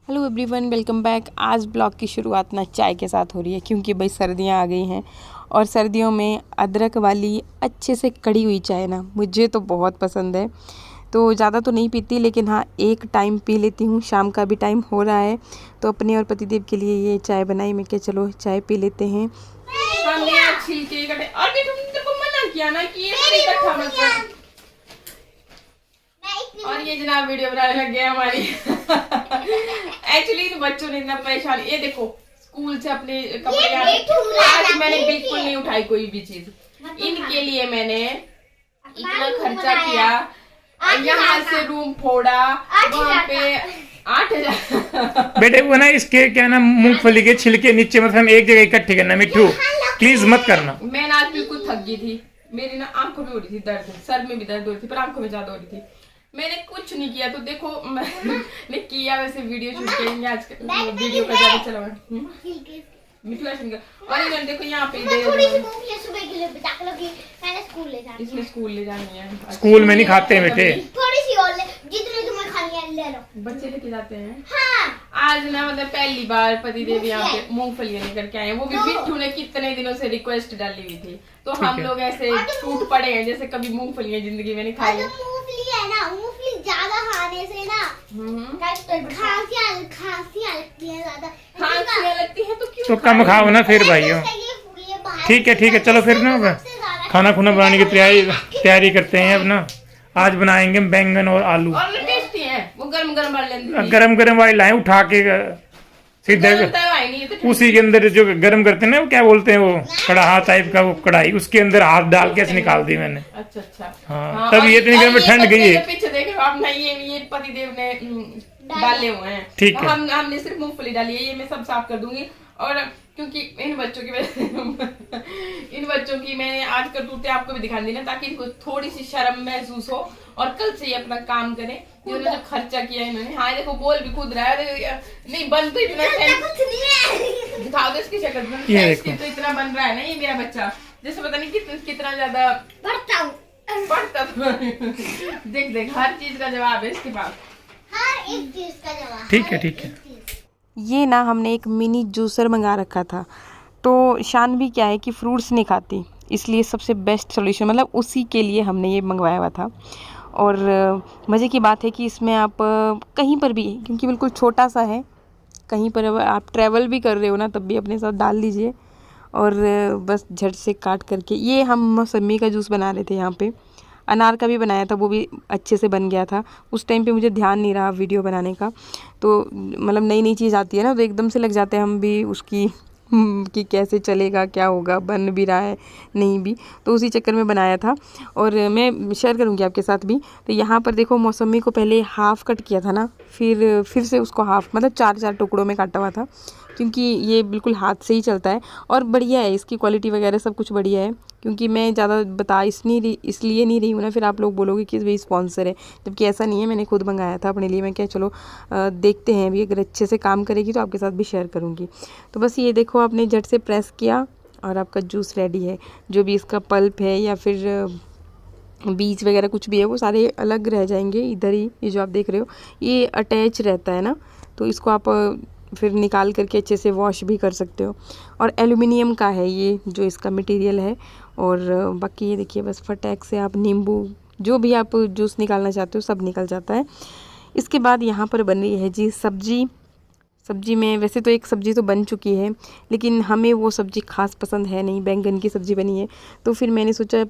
Hello everyone, welcome back. आज blog की शुरुआत ना चाय के साथ हो रही है क्योंकि भाई सर्दियाँ आ गई हैं और सर्दियों में अदरक वाली अच्छे से कड़ी हुई चाय ना मुझे तो बहुत पसंद है। तो ज़्यादा तो नहीं पीती, लेकिन हाँ एक टाइम पी लेती हूँ। शाम का भी टाइम हो रहा है तो अपने और पतिदेव के लिए ये चाय बनाई। मैं क्या चलो चाय पी लेते हैं। छिलके कटे और भी तुमने को मना किया ना कि ये इकट्ठा मत कर। और ये जनाब वीडियो बनाने लग गए हमारी। एक्चुअली इन बच्चों ने इतना परेशान, ये देखो स्कूल से अपने कपड़े आज मैंने बिल्कुल नहीं उठाई कोई भी चीज। इनके लिए मैंने इतना खर्चा किया, यहाँ से रूम फोड़ा, वहाँ पे 8,000। बेटे वो ना इसके क्या ना मूंगफली के छिलके नीचे मतलब एक जगह इकट्ठे करना। मिट्टू प्लीज मत करना। मैं आज बिल्कुल थक गई थी, मेरी ना आंखों में हो रही थी दर्द, सर में भी दर्द हो रही थी पर आंखों में ज्यादा हो रही थी। मैंने कुछ नहीं किया तो देखो मैंने किया वैसे वीडियो शूट करेंगे आज वीडियो का ज्यादा चला और इन्होंने देखो यहाँ पे इसमें स्कूल ले जानी है। स्कूल में नहीं खाते हैं बेटे, थोड़ी सी और ले, जितनी तुम्हें खानी है ले लो। बच्चे लेके जाते हैं। हाँ। आज ना मतलब पहली बार पतिदेव यहाँ पे मूंगफलियां लेकर के आए हैं। वो भी बिट्टू ने कितने दिनों से रिक्वेस्ट डाली हुई थी तो हम लोग ऐसे टूट पड़े हैं जैसे कभी मूंगफलियां जिंदगी में नहीं खाई। मूंगफली है ना, मूंगफली ज्यादा खाने से ना खांसियां लगती है, ज्यादा खांसियां लगती है तो क्यों तो कम खाओ ना फिर भाइयों। ठीक है चलो फिर ना खाना खुना बनाने की तैयारी करते हैं। अब ना आज बनाएंगे बैंगन और आलू। और टेस्टी है वो, गरम गरम वाले गरम वाली लाए उठा के सीधे उसी के अंदर जो गरम करते हैं ना वो क्या बोलते हैं, वो कड़ाहा टाइप का वो कढ़ाई, उसके अंदर हाथ डाल के ऐसे निकाल दी मैंने। अच्छा हाँ तब ये इतनी गर्म ठंड गई है। पीछे देख रहे हो आप ना, ये पतिदेव ने डाले हुए हैं। ठीक है, हमने सिर्फ मूंगफली डाली है। ये मैं सब साफ कर दूंगी और क्योंकि इन बच्चों की मैंने आज करतूतें आपको भी दिखा दी ना, ताकि इनको थोड़ी सी शर्म महसूस हो और कल से ये अपना काम करें। इन्होंने जो खर्चा किया इन्होंने, हाँ देखो बोल भी खुद रहा है, नहीं बन तो इतना दिखाओ दो इसकी शक्ल तो इतना बन रहा है ना ये मेरा बच्चा, जैसे पता नहीं कितना ज्यादा पढ़ता। देख हर चीज का जवाब है इसके पास, हर एक चीज का जवाब। ठीक है। ये ना हमने एक मिनी जूसर मंगा रखा था। तो शान भी क्या है कि फ्रूट्स नहीं खाती, इसलिए सबसे बेस्ट सोल्यूशन मतलब उसी के लिए हमने ये मंगवाया हुआ था। और मज़े की बात है कि इसमें आप कहीं पर भी, क्योंकि बिल्कुल छोटा सा है, कहीं पर आप ट्रैवल भी कर रहे हो ना तब भी अपने साथ डाल दीजिए और बस झट से काट करके। ये हम मौसमी का जूस बना रहे थे, यहाँ पे अनार का भी बनाया था, वो भी अच्छे से बन गया था। उस टाइम पे मुझे ध्यान नहीं रहा वीडियो बनाने का, तो मतलब नई चीज़ आती है ना तो एकदम से लग जाते हैं हम भी उसकी कि कैसे चलेगा, क्या होगा, बन भी रहा है नहीं भी, तो उसी चक्कर में बनाया था और मैं शेयर करूँगी आपके साथ भी। तो यहाँ पर देखो मौसमी को पहले हाफ़ कट किया था ना, फिर से उसको हाफ़ मतलब 4 टुकड़ों में काटा हुआ था, क्योंकि ये बिल्कुल हाथ से ही चलता है और बढ़िया है, इसकी क्वालिटी वगैरह सब कुछ बढ़िया है। क्योंकि मैं ज़्यादा बता इसलिए नहीं रही हूँ ना, फिर आप लोग बोलोगे कि भाई स्पॉन्सर है, जबकि ऐसा नहीं है। मैंने खुद मंगाया था अपने लिए। मैं क्या चलो देखते हैं अभी, अगर अच्छे से काम करेगी तो आपके साथ भी शेयर करूँगी। तो बस ये देखो आपने झट से प्रेस किया और आपका जूस रेडी है। जो भी इसका पल्प है या फिर बीज वगैरह कुछ भी है वो सारे अलग रह जाएंगे। इधर ही ये जो आप देख रहे हो ये अटैच रहता है ना, तो इसको आप फिर निकाल करके अच्छे से वॉश भी कर सकते हो। और एल्युमिनियम का है ये जो इसका मटेरियल है। और बाकी ये देखिए बस फटाक से आप नींबू जो भी आप जूस निकालना चाहते हो सब निकल जाता है। इसके बाद यहाँ पर बन रही है जी सब्जी में वैसे तो एक सब्ज़ी तो बन चुकी है, लेकिन हमें वो सब्ज़ी खास पसंद है नहीं। बैंगन की सब्ज़ी बनी है तो फिर मैंने सोचा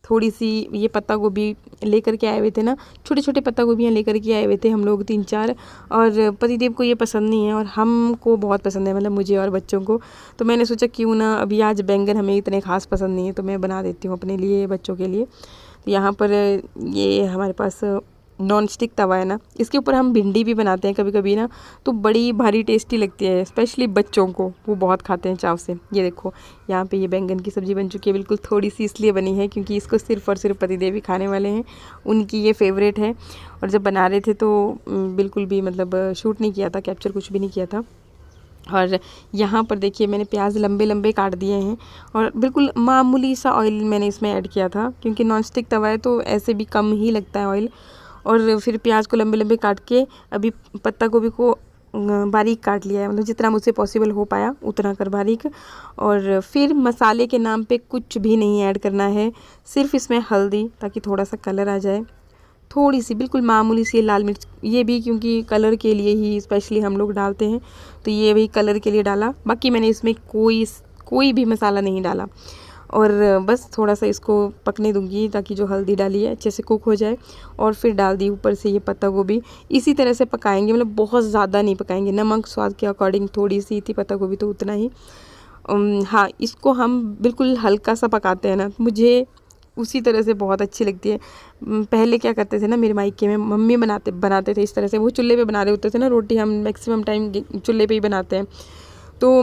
थोड़ी सी ये पत्ता गोभी लेकर के आए हुए थे ना, छोटे पत्ता गोभियाँ लेकर के आए हुए थे हम लोग 3-4, और पतिदेव को ये पसंद नहीं है और हमको बहुत पसंद है, मतलब मुझे और बच्चों को। तो मैंने सोचा क्यों ना अभी आज बैंगन हमें इतने खास पसंद नहीं है तो मैं बना देती हूँ अपने लिए, बच्चों के लिए। तो यहाँ पर ये हमारे पास नॉन स्टिक तवा है ना, इसके ऊपर हम भिंडी भी बनाते हैं कभी कभी ना, तो बड़ी भारी टेस्टी लगती है, स्पेशली बच्चों को, वो बहुत खाते हैं चाव से। ये देखो यहाँ पे ये बैंगन की सब्ज़ी बन चुकी है। बिल्कुल थोड़ी सी इसलिए बनी है क्योंकि इसको सिर्फ़ और सिर्फ पतिदेव ही खाने वाले हैं, उनकी ये फेवरेट है। और जब बना रहे थे तो बिल्कुल भी मतलब शूट नहीं किया था, कैप्चर कुछ भी नहीं किया था। और यहाँ पर देखिए मैंने प्याज लंबे काट दिए हैं और बिल्कुल मामूली सा ऑयल मैंने इसमें ऐड किया था, क्योंकि नॉन स्टिक तवा है तो ऐसे भी कम ही लगता है ऑयल। और फिर प्याज को लंबे काट के अभी पत्ता गोभी को बारीक काट लिया है, मतलब जितना मुझसे पॉसिबल हो पाया उतना कर बारीक। और फिर मसाले के नाम पे कुछ भी नहीं ऐड करना है, सिर्फ इसमें हल्दी ताकि थोड़ा सा कलर आ जाए, थोड़ी सी बिल्कुल मामूली सी लाल मिर्च, ये भी क्योंकि कलर के लिए ही स्पेशली हम लोग डालते हैं, तो ये भी कलर के लिए डाला। बाकी मैंने इसमें कोई भी मसाला नहीं डाला। और बस थोड़ा सा इसको पकने दूंगी ताकि जो हल्दी डाली है अच्छे से कुक हो जाए। और फिर डाल दी ऊपर से ये पत्ता गोभी। इसी तरह से पकाएंगे, मतलब बहुत ज़्यादा नहीं पकाएंगे, नमक स्वाद के अकॉर्डिंग थोड़ी सी थी पत्ता गोभी तो उतना ही। हाँ, इसको हम बिल्कुल हल्का सा पकाते हैं ना, मुझे उसी तरह से बहुत अच्छी लगती है। पहले क्या करते थे ना, मेरे मायके में मम्मी बनाते थे इस तरह से, वो चूल्हे पे बना रहे होते थे ना रोटी, हम मैक्सिमम टाइम चूल्हे पे ही बनाते हैं। तो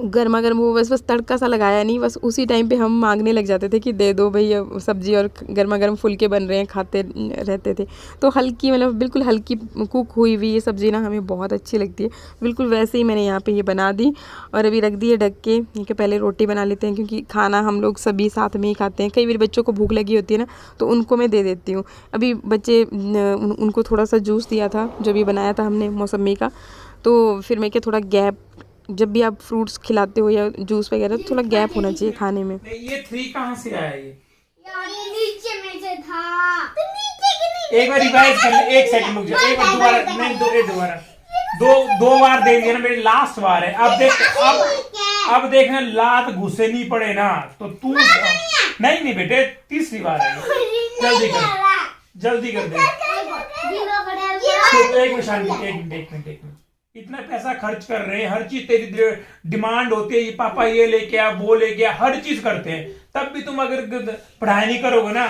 गर्मा गर्म वो बस तड़का सा लगाया नहीं, बस उसी टाइम पे हम मांगने लग जाते थे कि दे दो भैया सब्जी, और गर्मा गर्म फुलके बन रहे हैं, खाते रहते थे। तो हल्की, मतलब बिल्कुल हल्की कुक हुई हुई ये सब्ज़ी ना हमें बहुत अच्छी लगती है। बिल्कुल वैसे ही मैंने यहाँ पे ये बना दी और अभी रख दी है ढक के, क्योंकि पहले रोटी बना लेते हैं, क्योंकि खाना हम लोग सभी साथ में ही खाते हैं। कई बार बच्चों को भूख लगी होती है ना, तो उनको मैं दे देती हूँ। अभी बच्चे उनको थोड़ा सा जूस दिया था जो भी बनाया था हमने मौसमी का, तो फिर मैं क्या थोड़ा गैप, जब भी आप फ्रूट्स खिलाते हो या जूस वगैरह, तो थोड़ा गैप होना चाहिए खाने में। ये 3 कहाँ से आया ये? यार ये नीचे में से था, तो नीचे के नहीं। एक बार रिवाइज कर ले, 1 सेकंड रुक जा, एक बार दोबारा नहीं, दोबारा दो बार दे दिया ना, मेरी लास्ट बार है। अब देख, अब देखना लात घुसे नहीं पड़े ना तो तू नहीं बेटे, तीसरी बार है, जल्दी कर दे। एक मिनट, इतना पैसा खर्च कर रहे हैं, हर चीज तेरी डिमांड होती है, ये पापा ये लेके आ, वो लेके आ, हर चीज करते हैं, तब भी तुम अगर पढ़ाई नहीं करोगे ना,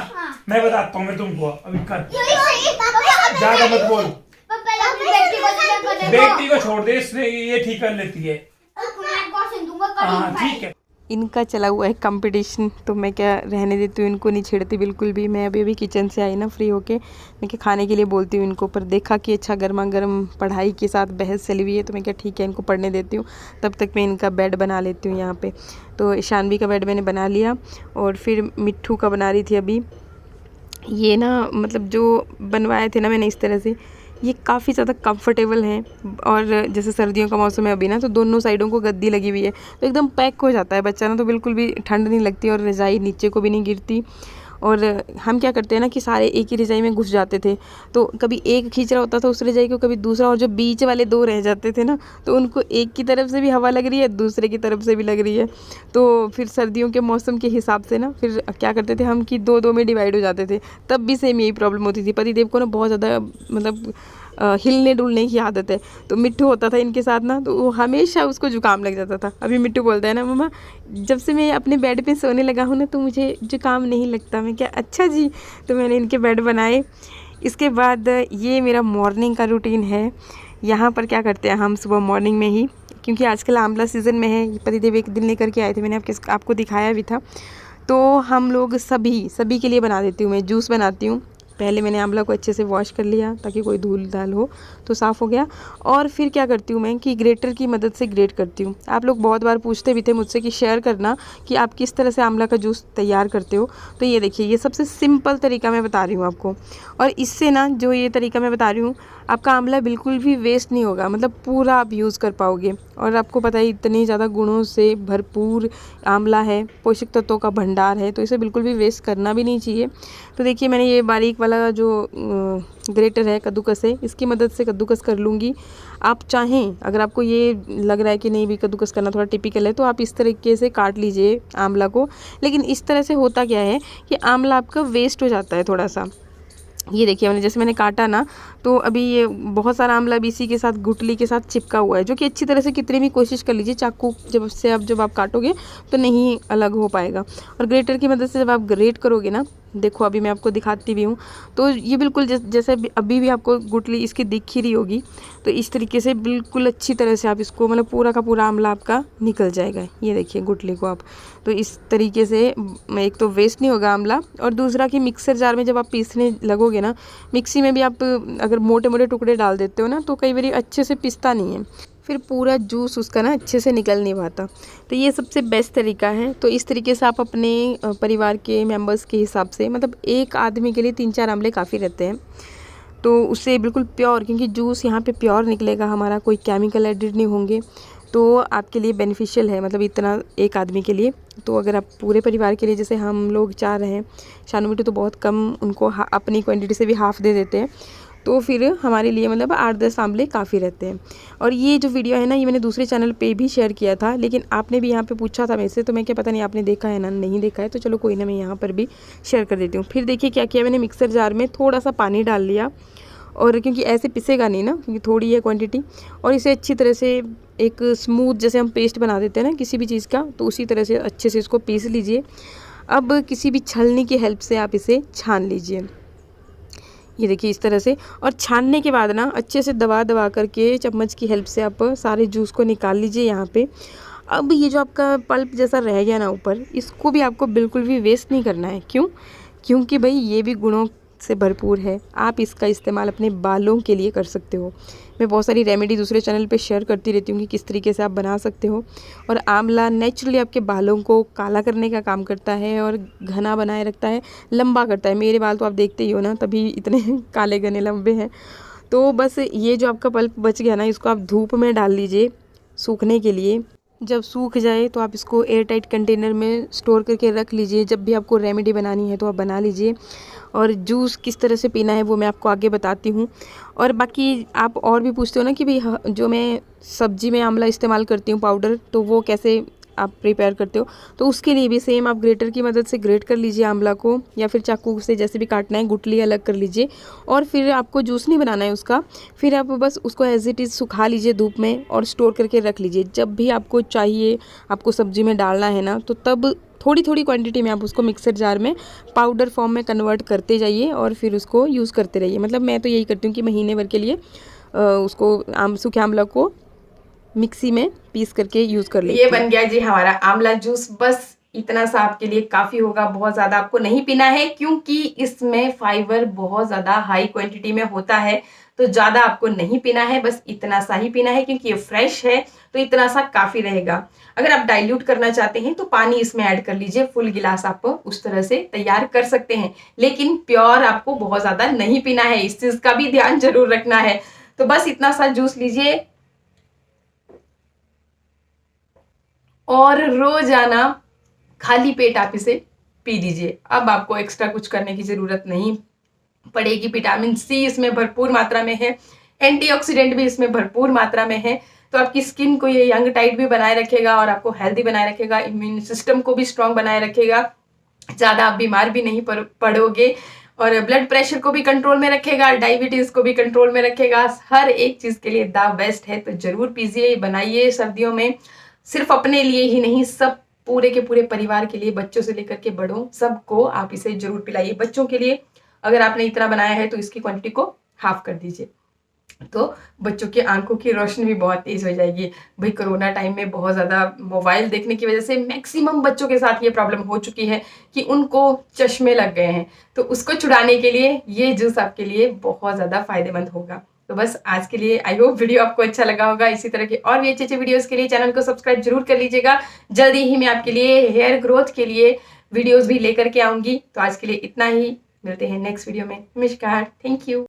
मैं बताता हूँ मैं तुमको, अभी कर ज्यादा मत बोल, बेटी को छोड़ दे, इसने ये ठीक कर लेती है। हाँ ठीक है। इनका चला हुआ है कंपटीशन, तो मैं क्या रहने देती हूँ, इनको नहीं छेड़ती बिल्कुल भी। मैं अभी किचन से आई ना फ्री होके, मैं क्या खाने के लिए बोलती हूँ इनको, पर देखा कि अच्छा गर्मा गर्म पढ़ाई के साथ बहस चली हुई है, तो मैं क्या ठीक है इनको पढ़ने देती हूँ, तब तक मैं इनका बेड बना लेती हूँ यहाँ पे। तो शानवी का बेड मैंने बना लिया और फिर मिट्ठू का बना रही थी अभी। ये ना मतलब जो बनवाए थे ना मैंने इस तरह से, ये काफ़ी ज़्यादा कंफर्टेबल हैं, और जैसे सर्दियों का मौसम है अभी ना, तो दोनों साइडों को गद्दी लगी हुई है, तो एकदम पैक हो जाता है बच्चा ना, तो बिल्कुल भी ठंड नहीं लगती और रज़ाई नीचे को भी नहीं गिरती। और हम क्या करते हैं ना कि सारे एक ही रज़ाई में घुस जाते थे, तो कभी एक खींच रहा होता था उस रज़ाई को, कभी दूसरा, और जो बीच वाले 2 रह जाते थे ना, तो उनको एक की तरफ से भी हवा लग रही है, दूसरे की तरफ से भी लग रही है। तो फिर सर्दियों के मौसम के हिसाब से ना फिर क्या करते थे हम कि 2-2 में डिवाइड हो जाते थे। तब भी सेम यही प्रॉब्लम होती थी। पतिदेव को ना बहुत ज़्यादा मतलब हिलने डुलने की आदत है, तो मिट्टू होता था इनके साथ ना, तो वो हमेशा उसको जुकाम लग जाता था। अभी मिट्टू बोलता है ना, मम्मा जब से मैं अपने बेड पे सोने लगा हूँ ना, तो मुझे जुकाम नहीं लगता। मैं क्या अच्छा जी। तो मैंने इनके बेड बनाए। इसके बाद ये मेरा मॉर्निंग का रूटीन है। यहाँ पर क्या करते हैं हम सुबह मॉर्निंग में ही, क्योंकि आजकल आंवला सीज़न में है, पतिदेव एक दिन लेकर के आए थे, मैंने आपको दिखाया भी था। तो हम लोग सभी के लिए बना देती हूँ मैं, जूस बनाती हूँ। पहले मैंने आंवला को अच्छे से वॉश कर लिया ताकि कोई धूल धाल हो तो साफ़ हो गया। और फिर क्या करती हूँ मैं कि ग्रेटर की मदद से ग्रेट करती हूँ। आप लोग बहुत बार पूछते भी थे मुझसे कि शेयर करना कि आप किस तरह से आंवला का जूस तैयार करते हो। तो ये देखिए, ये सबसे सिंपल तरीका मैं बता रही हूँ आपको, और इससे ना जो ये तरीका मैं बता रही हूँ, आपका आंवला बिल्कुल भी वेस्ट नहीं होगा, मतलब पूरा आप यूज़ कर पाओगे। और आपको पता है इतने ज़्यादा गुणों से भरपूर आंवला है, पोषक तत्वों का भंडार है, तो इसे बिल्कुल भी वेस्ट करना भी नहीं चाहिए। तो देखिए, मैंने ये बारीक वाला जो ग्रेटर है, कद्दूकस है, इसकी मदद से कद्दूकस कर लूँगी। आप चाहें, अगर आपको ये लग रहा है कि नहीं भी कद्दूकस करना थोड़ा टिपिकल है, तो आप इस तरीके से काट लीजिए आंवला को। लेकिन इस तरह से होता क्या है कि आंवला आपका वेस्ट हो जाता है थोड़ा सा। ये देखिए, जैसे मैंने काटा ना, तो अभी ये बहुत सारा आंवला भी इसी के साथ गुठली के साथ चिपका हुआ है, जो कि अच्छी तरह से कितनी भी कोशिश कर लीजिए चाकू जब आप काटोगे तो नहीं अलग हो पाएगा। और ग्रेटर की मदद से जब आप ग्रेट करोगे ना, देखो अभी मैं आपको दिखाती भी हूँ, तो ये बिल्कुल जैसे अभी भी आपको गुठली इसकी दिख ही रही होगी, तो इस तरीके से बिल्कुल अच्छी तरह से आप इसको, मतलब पूरा का पूरा आंवला आपका निकल जाएगा। ये देखिए गुठली को आप, तो इस तरीके से एक तो वेस्ट नहीं होगा आंवला, और दूसरा कि मिक्सर जार में जब आप पीसने लगोगे ना, मिक्सी में भी आप अगर मोटे मोटे टुकड़े डाल देते हो ना, तो कई बार अच्छे से पिसता नहीं है, फिर पूरा जूस उसका ना अच्छे से निकल नहीं पाता। तो ये सबसे बेस्ट तरीका है। तो इस तरीके से आप अपने परिवार के मेंबर्स के हिसाब से, मतलब एक आदमी के लिए 3-4 आंवले काफ़ी रहते हैं। तो उससे बिल्कुल प्योर, क्योंकि जूस यहाँ पे प्योर निकलेगा हमारा, कोई केमिकल एडिड नहीं होंगे, तो आपके लिए बेनिफिशियल है, मतलब इतना एक आदमी के लिए। तो अगर आप पूरे परिवार के लिए, जैसे हम लोग 4 हैं, शानू बेटी तो बहुत कम, उनको अपनी क्वांटिटी से भी हाफ़ दे देते हैं, तो फिर हमारे लिए मतलब 8-10 आंवले काफ़ी रहते हैं। और ये जो वीडियो है ना, ये मैंने दूसरे चैनल पे भी शेयर किया था, लेकिन आपने भी यहाँ पे पूछा था मेरे से, तो मैं क्या पता नहीं आपने देखा है ना नहीं देखा है, तो चलो कोई ना, मैं यहाँ पर भी शेयर कर देती हूँ। फिर देखिए क्या किया मैंने, मिक्सर जार में थोड़ा सा पानी डाल लिया, और क्योंकि ऐसे पिसेगा नहीं ना, क्योंकि थोड़ी है क्वांटिटी, और इसे अच्छी तरह से एक स्मूथ, जैसे हम पेस्ट बना देते हैं ना किसी भी चीज़ का, तो उसी तरह से अच्छे से इसको पीस लीजिए। अब किसी भी छलनी की हेल्प से आप इसे छान लीजिए, ये देखिए इस तरह से। और छानने के बाद ना अच्छे से दबा दबा करके चम्मच की हेल्प से आप सारे जूस को निकाल लीजिए यहाँ पे। अब ये जो आपका पल्प जैसा रह गया ना ऊपर, इसको भी आपको बिल्कुल भी वेस्ट नहीं करना है। क्यों? क्योंकि भाई ये भी गुणों से भरपूर है, आप इसका इस्तेमाल अपने बालों के लिए कर सकते हो। मैं बहुत सारी रेमेडी दूसरे चैनल पे शेयर करती रहती हूँ कि किस तरीके से आप बना सकते हो। और आंवला नेचुरली आपके बालों को काला करने का काम करता है और घना बनाए रखता है, लंबा करता है। मेरे बाल तो आप देखते ही हो ना, तभी इतने काले घने लंबे हैं। तो बस ये जो आपका पल्प बच गया ना, इसको आप धूप में डाल लीजिए सूखने के लिए। जब सूख जाए तो आप इसको एयर टाइट कंटेनर में स्टोर करके रख लीजिए। जब भी आपको रेमेडी बनानी है तो आप बना लीजिए। और जूस किस तरह से पीना है वो मैं आपको आगे बताती हूँ। और बाकी आप और भी पूछते हो ना कि भाई जो मैं सब्जी में आंवला इस्तेमाल करती हूँ पाउडर, तो वो कैसे आप प्रिपेयर करते हो, तो उसके लिए भी सेम आप ग्रेटर की मदद से ग्रेट कर लीजिए आंवला को, या फिर चाकू से जैसे भी काटना है, गुठली अलग कर लीजिए। और फिर आपको जूस नहीं बनाना है उसका, फिर आप बस उसको एज इट इज़ सुखा लीजिए धूप में और स्टोर करके रख लीजिए। जब भी आपको चाहिए, आपको सब्जी में डालना है ना, तो तब थोड़ी थोड़ी क्वांटिटी में आप उसको मिक्सर जार में पाउडर फॉर्म में कन्वर्ट करते जाइए और फिर उसको यूज़ करते रहिए। मतलब मैं तो यही करती हूँ कि महीने भर के लिए उसको सूखे आंवला को मिक्सी में पीस करके यूज़ कर लेते हैं। ये बन गया जी हमारा आंवला जूस। बस इतना सा आपके लिए काफ़ी होगा, बहुत ज़्यादा आपको नहीं पीना है, क्योंकि इसमें फाइबर बहुत ज़्यादा हाई क्वांटिटी में होता है, तो ज़्यादा आपको नहीं पीना है, बस इतना सा ही पीना है, क्योंकि ये फ्रेश है तो इतना सा काफ़ी रहेगा। अगर आप डाइल्यूट करना चाहते हैं तो पानी इसमें ऐड कर लीजिए, फुल गिलास आप उस तरह से तैयार कर सकते हैं, लेकिन प्योर आपको बहुत ज़्यादा नहीं पीना है, इस चीज़ का भी ध्यान जरूर रखना है। तो बस इतना सा जूस लीजिए और रोजाना खाली पेट आप इसे पी लीजिए। अब आपको एक्स्ट्रा कुछ करने की जरूरत नहीं पड़ेगी। विटामिन सी इसमें भरपूर मात्रा में है, एंटीऑक्सीडेंट भी इसमें भरपूर मात्रा में है, तो आपकी स्किन को ये यंग टाइट भी बनाए रखेगा और आपको हेल्दी बनाए रखेगा, इम्यून सिस्टम को भी स्ट्रांग बनाए रखेगा, ज़्यादा आप बीमार भी नहीं पड़ोगे, और ब्लड प्रेशर को भी कंट्रोल में रखेगा, डायबिटीज़ को भी कंट्रोल में रखेगा। हर एक चीज़ के लिए द बेस्ट है, तो ज़रूर पीजिए, बनाइए सर्दियों में, सिर्फ अपने लिए ही नहीं, सब पूरे के पूरे परिवार के लिए, बच्चों से लेकर के बड़ों सबको आप इसे जरूर पिलाइए। बच्चों के लिए अगर आपने इतना बनाया है तो इसकी क्वांटिटी को हाफ कर दीजिए, तो बच्चों की आंखों की रोशनी भी बहुत तेज हो जाएगी। भाई कोरोना टाइम में बहुत ज़्यादा मोबाइल देखने की वजह से मैक्सिमम बच्चों के साथ ये प्रॉब्लम हो चुकी है कि उनको चश्मे लग गए हैं, तो उसको छुड़ाने के लिए ये जूस आपके लिए बहुत ज़्यादा फायदेमंद होगा। तो बस आज के लिए आई होप वीडियो आपको अच्छा लगा होगा। इसी तरह के और भी अच्छे अच्छे वीडियोस के लिए चैनल को सब्सक्राइब जरूर कर लीजिएगा। जल्दी ही मैं आपके लिए हेयर ग्रोथ के लिए वीडियोस भी लेकर के आऊँगी। तो आज के लिए इतना ही, मिलते हैं नेक्स्ट वीडियो में। नमस्कार, थैंक यू।